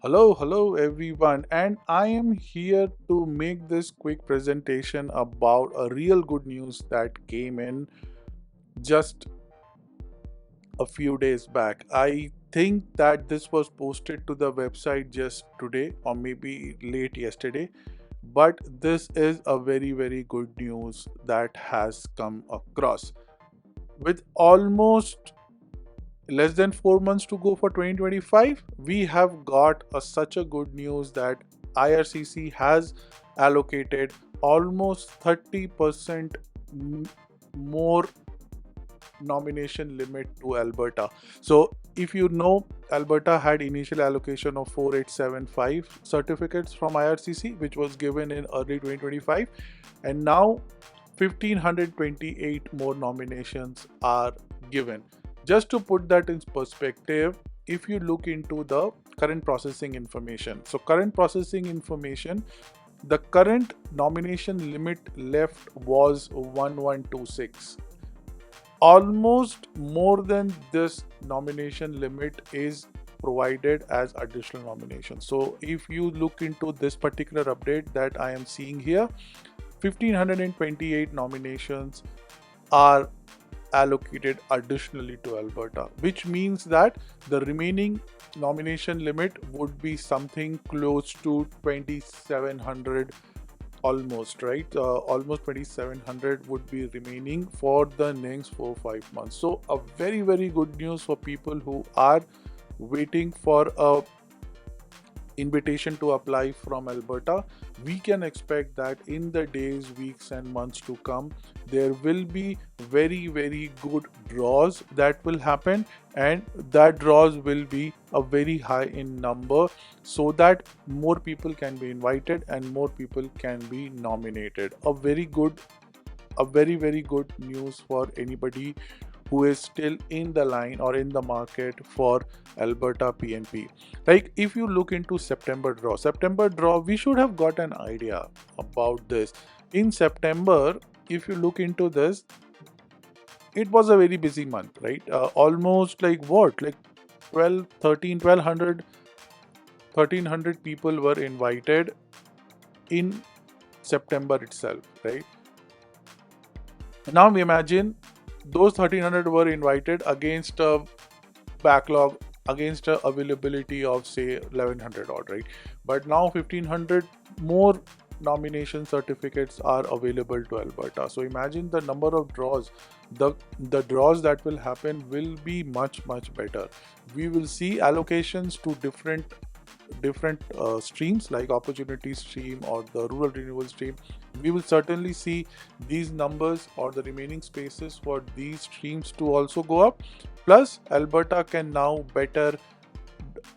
Hello everyone, and I am here to make this quick presentation about a real good news that came in just a few days back. I think that this was posted to the website just today or maybe late yesterday, but this is a very good news that has come across. With almost less than 4 months to go for 2025, we have got such a good news that IRCC has allocated almost 30% more nomination limit to Alberta. So if you know, Alberta had initial allocation of 4875 certificates from IRCC, which was given in early 2025, and now 1528 more nominations are given. Just to put that in perspective, if you look into the current processing information, so current processing information, the current nomination limit left was 1126. Almost more than this nomination limit is provided as additional nominations. So if you look into this particular update that I am seeing here, 1528 nominations are allocated additionally to Alberta, which means that the remaining nomination limit would be something close to 2700, almost, right? Almost 2700 would be remaining for the next 4-5 months. So a very good news for people who are waiting for a invitation to apply from Alberta. We can expect that in the days, weeks, and months to come, there will be very good draws that will happen, and that draws will be a very high in number so that more people can be invited and more people can be nominated. A very good news for anybody who is still in the line or in the market for Alberta PNP. Like if you look into September draw, we should have got an idea about this. In September, if you look into this, it was a very busy month, right? Almost like what? Like 12, 13, 1200, 1300 people were invited in September itself, right? Now imagine those 1300 were invited against a backlog, against a availability of say 1100 odd, right? But now 1500 more nomination certificates are available to Alberta. So imagine the number of draws. The draws that will happen will be much better. We will see allocations to different streams like opportunity stream or the rural renewal stream. We will certainly see these numbers or the remaining spaces for these streams to also go up. Plus, Alberta can now better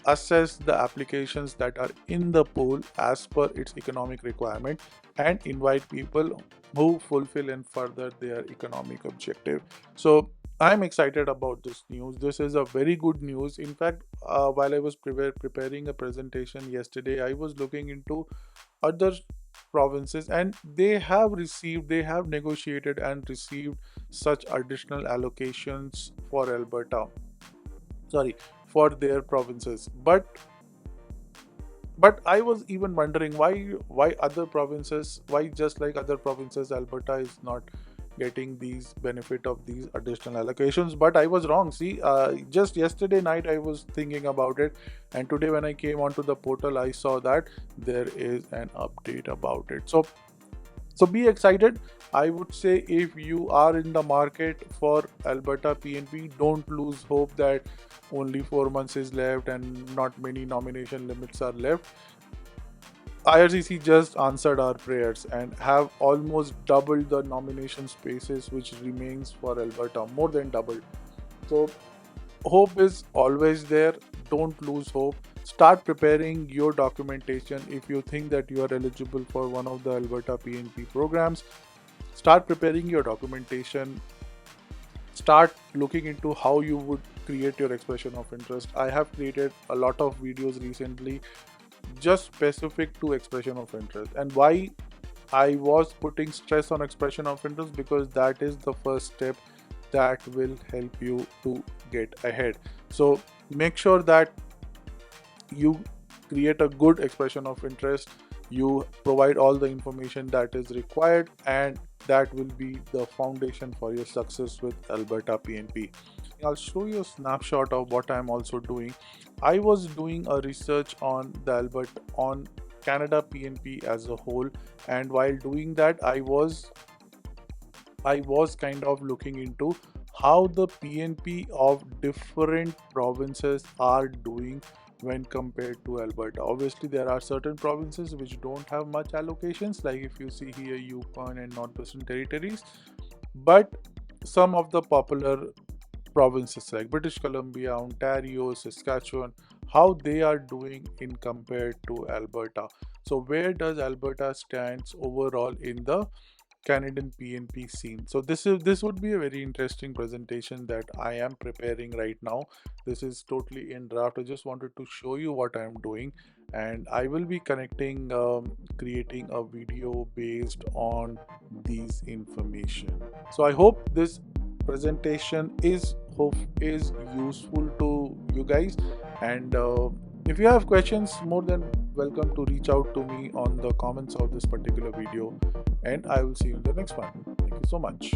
assess the applications that are in the pool as per its economic requirement and invite people who fulfill and further their economic objective. So I'm excited about this news. This is a very good news. In fact, while I was preparing a presentation yesterday, I was looking into other provinces, and they have negotiated and received such additional allocations for Alberta, sorry, for their provinces. But I was even wondering why other provinces, why just like other provinces, Alberta is not getting these benefit of these additional allocations. But I was wrong. See, just yesterday night I was thinking about it, and today when I came onto the portal, I saw that there is an update about it. So be excited. I would say if you are in the market for Alberta PNP, don't lose hope that only 4 months is left and not many nomination limits are left. IRCC just answered our prayers and have almost doubled the nomination spaces which remains for Alberta, more than doubled. So hope is always there. Don't lose hope. Start preparing your documentation if you think that you are eligible for one of the Alberta PNP programs. Start preparing your documentation. Start looking into how you would create your expression of interest. I have created a lot of videos recently just specific to expression of interest, and why I was putting stress on expression of interest, because that is the first step that will help you to get ahead. So make sure that you create a good expression of interest, you provide all the information that is required, and that will be the foundation for your success with Alberta PNP. I'll show you a snapshot of what I'm also doing. I was doing a research on the on Canada PNP as a whole, and while doing that, I was kind of looking into how the PNP of different provinces are doing when compared to Alberta. Obviously, there are certain provinces which don't have much allocations, like if you see here Yukon and Northwestern Territories, but some of the popular provinces like British Columbia, Ontario, Saskatchewan, how they are doing in compared to Alberta. So where does Alberta stands overall in the Canadian PNP scene? So this would be a very interesting presentation that I am preparing right now. This is totally in draft. I just wanted to show you what I am doing, and I will be connecting, creating a video based on these information. So I hope this presentation is useful to you guys, and if you have questions, more than welcome to reach out to me on the comments of this particular video, and I will see you in the next one. Thank you so much.